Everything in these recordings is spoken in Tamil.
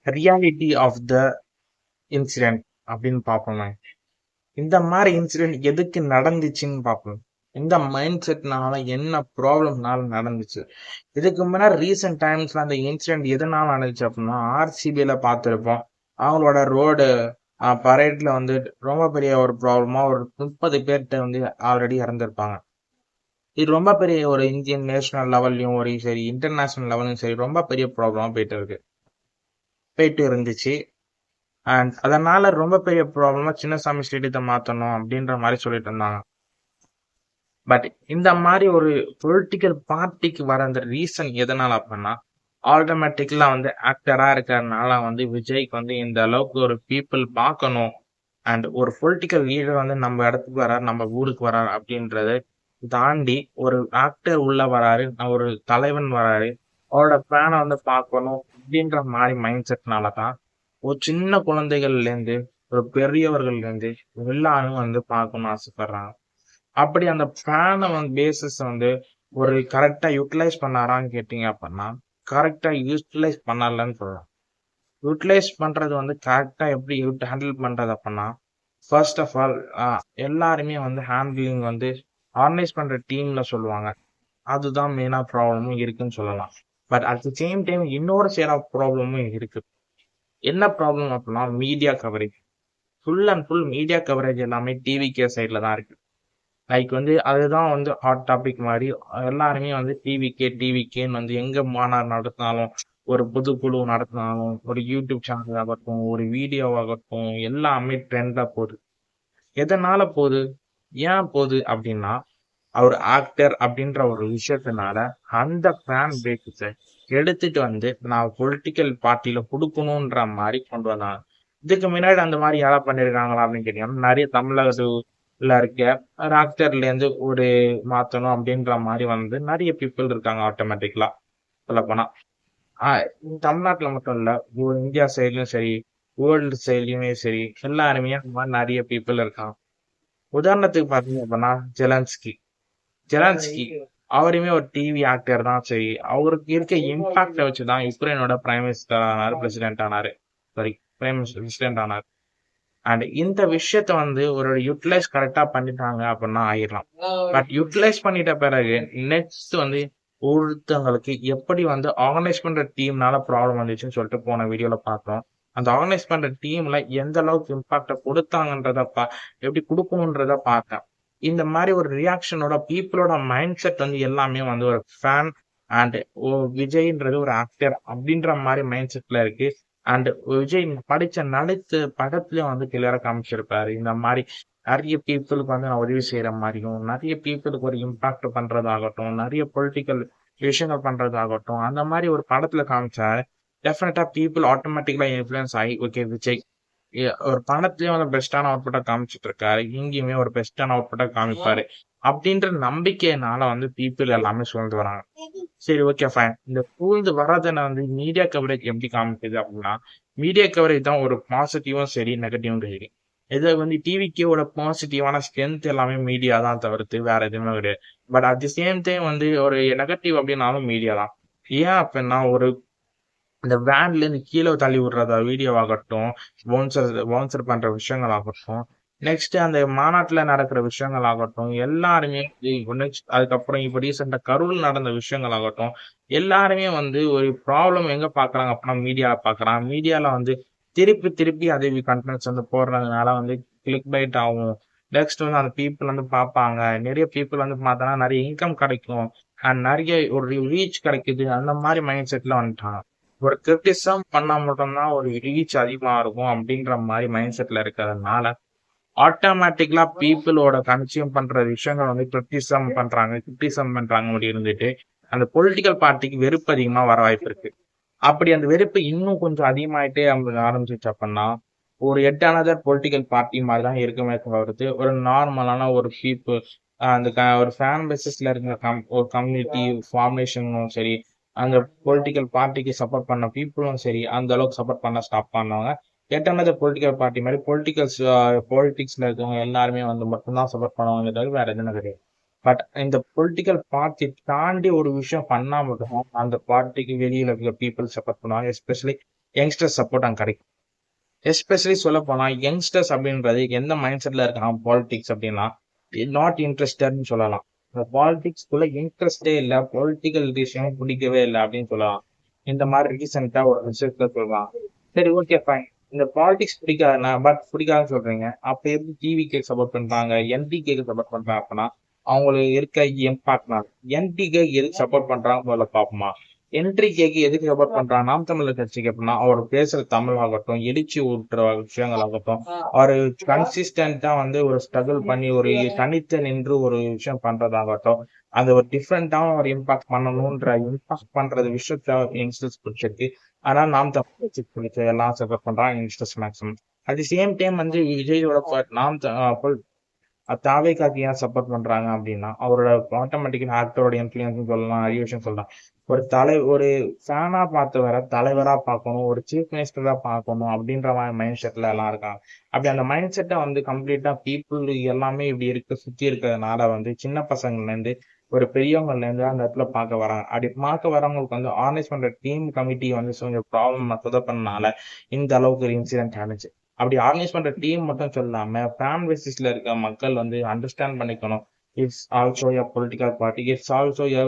ரியாலிட்டி ஆஃப் த இன்சிடென்ட் அப்படின்னு பார்ப்போமே. இந்த மாதிரி இன்சிடென்ட் எதுக்கு நடந்துச்சுன்னு பார்ப்போம். இந்த மைண்ட் செட்னால என்ன ப்ராப்ளம்னால நடந்துச்சு. இதுக்கு முன்னாடி ரீசெண்ட் டைம்ஸ்ல அந்த இன்சிடென்ட் எதனால நடந்துச்சு அப்படின்னா, ஆர்சிபியில பார்த்துருப்போம். அவங்களோட ரோடு பரேட்ல வந்து ரொம்ப பெரிய ஒரு ப்ராப்ளமா ஒரு 30 பேர்கிட்ட வந்து ஆல்ரெடி இறந்துருப்பாங்க. இது ரொம்ப பெரிய ஒரு இந்தியன் நேஷனல் லெவல்லையும் ஒரு சரி, இன்டர்நேஷனல் லெவலும் சரி, ரொம்ப பெரிய ப்ராப்ளமா போயிட்டு இருந்துச்சு. அண்ட் அதனால ரொம்ப பெரிய ப்ராப்ளமா சின்னசாமி ஸ்டேடியத்தை மாத்தணும் அப்படின்ற மாதிரி சொல்லிட்டு இருந்தாங்க. பட் இந்த மாதிரி ஒரு பொலிட்டிக்கல் பார்ட்டிக்கு வர அந்த ரீசன் எதனால அப்படின்னா, ஆட்டோமேட்டிக்கலா வந்து ஆக்டரா இருக்கிறதுனால வந்து விஜய்க்கு வந்து இந்த அளவுக்கு ஒரு பீப்புள் பார்க்கணும். அண்ட் ஒரு பொலிட்டிக்கல் லீடர் வந்து நம்ம இடத்துக்கு வராரு, நம்ம ஊருக்கு வராரு அப்படின்றத தாண்டி ஒரு ஆக்டர் உள்ள வராரு, ஒரு தலைவன் வராரு, அவரோட ஃபேனை வந்து பார்க்கணும் அப்படின்ற மாதிரி மைண்ட் செட்னால தான் ஒரு சின்ன குழந்தைகள்ல இருந்து ஒரு பெரியவர்கள்ல இருந்து எல்லாரும் வந்து பார்க்கணும்னு ஆசைப்படுறாங்க. அப்படி அந்த ஃபேனை வந்து பேசிஸ் வந்து ஒரு கரெக்டா யூட்டிலைஸ் பண்ணாரான்னு கேட்டீங்க அப்படின்னா, கரெக்டா யூட்டிலைஸ் பண்ணலன்னு சொல்லலாம். யூட்டிலைஸ் பண்றது வந்து கரெக்டா எப்படி ஹேண்டில் பண்றது அப்படின்னா, ஃபர்ஸ்ட் ஆஃப் ஆல் எல்லாருமே வந்து ஹேண்ட்லிங் வந்து ஆர்கனைஸ் பண்ற டீம்ல சொல்லுவாங்க. அதுதான் மெயினா ப்ராப்ளமும் இருக்குன்னு சொல்லலாம். But at the same time இன்னொரு சைட் ஆஃப் ப்ராப்ளமும் இருக்கு. என்ன ப்ராப்ளம் அப்படின்னா media coverage. Full and full media coverage எல்லாமே டிவிகே சைட்ல தான் இருக்கு. லைக் வந்து அதுதான் வந்து ஹாட் டாபிக் மாதிரி எல்லாருமே வந்து டிவிகேன்னு வந்து எங்க மாநாடு நடத்தினாலும், ஒரு பொதுக்குழு நடத்தினாலும், ஒரு யூடியூப் சேனல் ஆகட்டும், ஒரு வீடியோ ஆகட்டும், எல்லாமே ட்ரெண்டா போகுது. எதனால போகுது, ஏன் போகுது அப்படின்னா, அவர் ஆக்டர் அப்படின்ற ஒரு விஷயத்தினால அந்த ஃபேன் பேஸை எடுத்துட்டு வந்து நான் பொலிட்டிக்கல் பார்ட்டியில கொடுக்கணுன்ற மாதிரி கொண்டு வந்தாங்க. இதுக்கு முன்னாடி அந்த மாதிரி யாராவது பண்ணிருக்காங்களா அப்படின்னு கேட்டீங்கன்னா, நிறைய தமிழகத்துல இருக்க ஒரு ஆக்டர்ல இருந்து ஒரு மாத்தணும் அப்படின்ற மாதிரி வந்து நிறைய பீப்புள் இருக்காங்க ஆட்டோமேட்டிக்கலா சொல்ல போனா. தமிழ்நாட்டுல மட்டும் இல்ல, இந்தியா சைட்லயும் சரி, வேர்ல்டு சைட்லயுமே சரி, எல்லாருமே அந்த மாதிரி நிறைய பீப்புள் இருக்காங்க. உதாரணத்துக்கு பாத்தீங்க அப்படின்னா ஜெலன்ஸ்கி அவருமே ஒரு டிவி ஆக்டர் தான். சரி, அவருக்கு இருக்க இம்பாக்ட வச்சுதான் யுக்ரைனோட பிரைம் மினிஸ்டர் ஆனாரு, பிரசிடென்ட் ஆனாரு. சாரி, பிரைம் மினிஸ்டர் பிரசிடென்ட் ஆனாரு. அண்ட் இந்த விஷயத்த வந்து ஒரு யூட்டிலைஸ் கரெக்டா பண்ணிட்டாங்க அப்படின்னா ஆயிடலாம். பட் யூட்டிலைஸ் பண்ணிட்ட பிறகு நெக்ஸ்ட் வந்து ஒருத்தவங்களுக்கு எப்படி வந்து ஆர்கனைஸ் பண்ற டீம்னால ப்ராப்ளம் வந்துச்சுன்னு சொல்லிட்டு போன வீடியோல பார்த்தோம். அந்த ஆர்கனைஸ் பண்ற டீம்ல எந்த அளவுக்கு இம்பாக்ட கொடுத்தாங்கன்றத எப்படி கொடுக்கணுன்றத பார்த்தேன். இந்த மாதிரி ஒரு ரியாக்ஷனோட பீப்புளோட மைண்ட் செட் வந்து எல்லாமே வந்து ஒரு ஃபேன் அண்ட் விஜய்ன்றது ஒரு ஆக்டர் அப்படின்ற மாதிரி மைண்ட் செட்ல இருக்கு. அண்ட் விஜய் நடித்த படத்துலயும் வந்து கிளியரா காமிச்சிருப்பாரு. இந்த மாதிரி நிறைய பீப்புளுக்கு வந்து நான் உதவி செய்யற மாதிரியும், நிறைய பீப்புளுக்கு ஒரு இம்பாக்ட் பண்றதாகட்டும், நிறைய பொலிட்டிக்கல் விஷயங்கள் பண்றதாகட்டும், அந்த மாதிரி ஒரு படத்துல காமிச்சா டெஃபினட்டா பீப்புள் ஆட்டோமேட்டிக்கலா இன்ஃபுளுன்ஸ் ஆகி ஓகே விஜய் ஒரு படத்துலயும் வந்து பெஸ்டான அவுட்புட்டா காமிச்சிட்டு இருக்காரு, இங்கேயுமே ஒரு பெஸ்டான அவுட்புட்டா காமிப்பாரு அப்படின்ற நம்பிக்கையினால வந்து பீப்புள் எல்லாமே சூழ்ந்து வராங்க. சரி, ஓகே, ஃபைன். இந்த சூழ்ந்து வர்றதுன வந்து மீடியா கவரேஜ் எப்படி காமிக்குது அப்படின்னா, மீடியா கவரேஜ் தான் ஒரு பாசிட்டிவும் சரி, நெகட்டிவும் சரி. இதை வந்து டிவிக்கோட பாசிட்டிவான ஸ்ட்ரென்த் எல்லாமே மீடியா தான் தவிர்த்து வேற எதுவுமே கிடையாது. But at the same time வந்து ஒரு நெகட்டிவ் அப்படின்னாலும் மீடியா தான். ஏன் அப்படின்னா ஒரு இந்த வேன்ல இருந்து கீழே தள்ளி விடுறத வீடியோ ஆகட்டும், பவுன்சர் பண்ற விஷயங்கள் ஆகட்டும், நெக்ஸ்ட் அந்த மாநாட்டுல நடக்கிற விஷயங்கள் ஆகட்டும், எல்லாருமே நெக்ஸ்ட் அதுக்கப்புறம் இப்ப ரீசெண்டா கரூர் நடந்த விஷயங்கள் ஆகட்டும், எல்லாருமே வந்து ஒரு ப்ராப்ளம் எங்க பாக்குறாங்க அப்படின்னா மீடியால பாக்குறாங்க. மீடியால வந்து திருப்பி திருப்பி அதே கண்டென்ட்ஸ் வந்து போடுறதுனால வந்து கிளிக் பைட் ஆகும். நெக்ஸ்ட் வந்து அந்த பீப்புள் வந்து பார்ப்பாங்க. நிறைய பீப்புள் வந்து பார்த்தோன்னா நிறைய இன்கம் கிடைக்கும் அண்ட் நிறைய ஒரு ரீச் கிடைக்குது. அந்த மாதிரி மைண்ட் செட்ல வந்துட்டாங்க. ஒரு கிரிட்டிசம் பண்ணா மட்டும்தான் ஒரு ரீச் அதிகமா இருக்கும் அப்படின்ற மாதிரி மைண்ட் செட்ல இருக்கிறதுனால ஆட்டோமேட்டிக்கலா பீப்புளோட கன்சியூம் பண்ற விஷயங்கள் வந்து கிரிட்டிசம் பண்றாங்க அப்படி இருந்துட்டு அந்த பொலிட்டிக்கல் பார்ட்டிக்கு வெறுப்பு அதிகமா வர வாய்ப்பு இருக்கு. அப்படி அந்த வெறுப்பு இன்னும் கொஞ்சம் அதிகமாயிட்டே ஆரம்பிச்சிச்சு அப்படின்னா ஒரு எட் அனதர் பொலிட்டிக்கல் பார்ட்டி மாதிரி தான் இருக்குமே தவிர்த்து ஒரு நார்மலான ஒரு பீப்புள் ஒரு ஃபேன் பேசிஸ்ல இருக்க ஒரு கம்யூனிட்டி ஃபார்மேஷனும் சரி, அந்த பொலிட்டிக்கல் பார்ட்டிக்கு சப்போர்ட் பண்ண பீப்புளும் சரி அந்த அளவுக்கு சப்போர்ட் பண்ண ஸ்டாப் பண்ணுவாங்க. எட் அனதர் பொலிட்டிக்கல் பார்ட்டி மாதிரி பொலிட்டிக்ஸ்ல இருக்கவங்க எல்லாருமே வந்து மட்டும்தான் சப்போர்ட் பண்ணுவாங்க தவிர வேற எதுவும் கிடையாது. பட் இந்த பொலிட்டிக்கல் பார்ட்டி தாண்டி ஒரு விஷயம் பண்ணா மட்டும் அந்த பார்ட்டிக்கு வெளியில இருக்க பீப்புள் சப்போர்ட் பண்ணுவாங்க. எஸ்பெஷலி யங்ஸ்டர்ஸ் சப்போர்ட் அங்க கிடைக்கும். எஸ்பெஷலி சொல்ல போனா யங்ஸ்டர்ஸ் அப்படின்றது எந்த மைண்ட் செட்ல இருக்கான் பாலிடிக்ஸ் அப்படின்னா நாட் இன்ட்ரெஸ்டட்னு சொல்லலாம். இந்த பாலிடிக்ஸ்குள்ள இன்ட்ரெஸ்டே இல்ல, பொலிட்டிக்கல் விஷயம் பிடிக்கவே இல்லை அப்படின்னு சொல்லலாம். இந்த மாதிரி ரீசெண்டா ஒரு விஷயத்துல சொல்லலாம். சரி, ஓகே, ஃபைன். இந்த பாலிடிக்ஸ் பிடிக்காதுன்னா பிடிக்காதுன்னு சொல்றீங்க. அப்ப எப்படி டிவிக்கு சப்போர்ட் பண்றாங்க, என்டிகேக்கு சப்போர்ட் பண்றாங்க அப்படின்னா அவங்களுக்கு இருக்க இம்பாக்ட்னால. என்டிகே எதுக்கு சப்போர்ட் பண்றாங்க முதல்ல பார்ப்போமா. என்ட்ரிகேக்கு எதுக்கு சப்போர்ட் பண்றாங்க நாம் தமிழர் கட்சிக்கு அப்படின்னா அவர் பேசுற தமிழ் ஆகட்டும், எழுச்சி ஊட்டுற விஷயங்கள் ஆகட்டும், அவரு கன்சிஸ்டன்டா வந்து ஒரு ஸ்ட்ரகிள் பண்ணி ஒரு தனித்து நின்று ஒரு விஷயம் பண்றதாகட்டும், அது ஒரு டிஃப்ரெண்டான ஒரு இம்பாக்ட் பண்ணணும்ன்ற இம்பாக்ட் பண்றது விஷயத்த யங்ஸ்டர்ஸ் பிடிச்சிருக்கு. ஆனா நாம் தமிழ் கட்சிக்கு பிடிச்ச எல்லாம் சப்போர்ட் பண்றாங்க youngsters maximum. At the same time வந்து விஜயோட தாவேக்காக்கு ஏன் சப்போர்ட் பண்றாங்க அப்படின்னா அவரோட ஆட்டோமேட்டிக்கா ஆக்டரோட இன்ஃபுளுன்ஸ் சொல்லலாம், நிறைய விஷயம் சொல்லலாம். ஒரு ஃபேனா பார்த்தவரை தலைவரா பார்க்கணும், ஒரு சீஃப் மினிஸ்டரா பார்க்கணும் அப்படின்ற மாதிரி மைண்ட் செட்ல எல்லாம் இருக்காங்க. அப்படி அந்த மைண்ட் செட்டை வந்து கம்ப்ளீட்டா பீப்புள் எல்லாமே இப்படி சுத்தி இருக்கிறதுனால வந்து சின்ன பசங்கள்ல இருந்து ஒரு பெரியவங்கள்ல இருந்து அந்த இடத்துல பார்க்க வராங்க. அப்படி பார்க்க வரவங்களுக்கு வந்து ஆர்கனைஸ் பண்ற டீம் கமிட்டி வந்து கொஞ்சம் ப்ராப்ளம் சொதப்பினால இந்த அளவுக்கு ஒரு இன்சிடென்ட் ஆனிச்சு. அப்படி ஆர்கனைஸ் பண்ற டீம் மட்டும் சொல்லாம ஃபேன் பேசிஸ்ல இருக்க மக்கள் வந்து அண்டர்ஸ்டாண்ட் பண்ணிக்கணும். It's also a political party, it's also a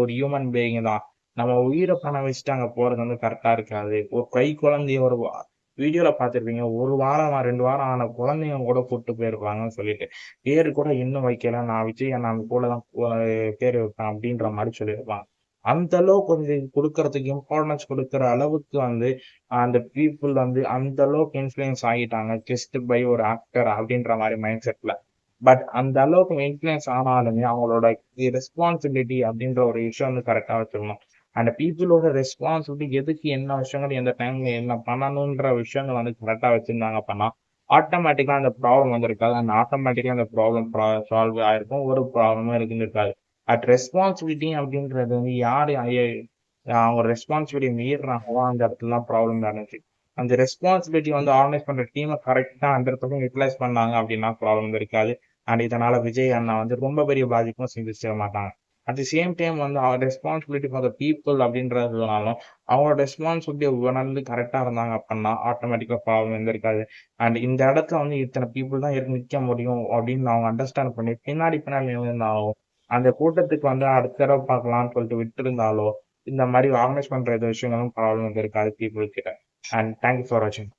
ஒரு ஹியூமன் பீயிங் தான். நம்ம உயிரை பணம் வச்சுட்டு அங்க போறது வந்து கரெக்டா இருக்காது. ஒரு கை குழந்தைய ஒரு வீடியோல பார்த்திருப்பீங்க, 1 வாரம் 2 வாரம் ஆன குழந்தைங்க கூட கூட்டு போயிருப்பாங்கன்னு சொல்லிட்டு பேரு கூட இன்னும் வைக்கல, நான் விஜய் நான் கூட தான் பேர் வைப்பேன் அப்படின்ற மாதிரி சொல்லியிருப்பாங்க. அந்த அளவுக்கு கொஞ்சம் கொடுக்கறதுக்கு இம்பார்ட்டன்ஸ் கொடுக்கற அளவுக்கு வந்து அந்த பீப்புள் வந்து அந்த அளவுக்கு இன்ஃப்ளூயன்ஸ் ஆகிட்டாங்க ஜஸ்ட் பை ஒரு ஆக்டர் அப்படின்ற மாதிரி மைண்ட் செட்ல. பட் அந்த அளவுக்கு இன்ஃப்ளூயன்ஸ் ஆனாலுமே அவங்களோட ரெஸ்பான்சிபிலிட்டி அப்படின்ற ஒரு விஷயம் வந்து கரெக்டா வச்சுக்கணும். அந்த பீப்புளோட ரெஸ்பான்சிபிலிட்டி எதுக்கு என்ன விஷயங்கள் எந்த டைம்ல என்ன பண்ணணும்ன்ற விஷயங்கள் வந்து கரெக்டா வச்சிருந்தாங்க அப்படின்னா ஆட்டோமேட்டிக்கா அந்த ப்ராப்ளம் வந்து இருக்காது. அந்த ஆட்டோமேட்டிக்கா அந்த ப்ராப்ளம் சால்வ் ஆயிருக்கும், ஒரு ப்ராப்ளமும் இருக்குன்னு இருக்காது. அட் ரெஸ்பான்சிபிலிட்டி அப்படின்றது வந்து யாரு அவங்க ரெஸ்பான்சிபிலிட்டி மீறுறாங்களோ அந்த இடத்துல தான் ப்ராப்ளம் நடந்துச்சு. அந்த ரெஸ்பான்சிபிலிட்டி வந்து ஆர்கனைஸ் பண்ற டீமை கரெக்டா 100% யூட்டிலைஸ் பண்ணாங்க அப்படின்னா ப்ராப்ளம் இருக்காது. அண்ட் இதனால விஜய் அண்ணா வந்து ரொம்ப பெரிய பாதிப்பும் செஞ்சிருக்க மாட்டாங்க. அட் தி சேம் டைம் வந்து அவர் ரெஸ்பான்சிபிலிட்டி ஃபார் த பீப்புள் அப்படின்றதுனாலும் அவங்களோட ரெஸ்பான்சிபிலிட்டி உணர்ந்து கரெக்டா இருந்தாங்க அப்படின்னா ஆட்டோமேட்டிக்கா ப்ராப்ளம் இருந்திருக்காது. அண்ட் இந்த இடத்துல வந்து இத்தனை பீப்புள் தான் நிக்க முடியும் அப்படின்னு அவங்க அண்டர்ஸ்டாண்ட் பண்ணி பின்னாடி பின்னாடி இருந்தாலும் அந்த கூட்டத்துக்கு வந்து அடுத்த தடவை பார்க்கலாம்னு சொல்லிட்டு விட்டு இருந்தாலோ இந்த மாதிரி ஆர்கனைஸ் பண்ற விஷயங்களும் ப்ராப்ளம் இருக்காது பீப்புள் கிட்ட. அண்ட் தேங்க்யூ ஃபார் வாட்சிங்.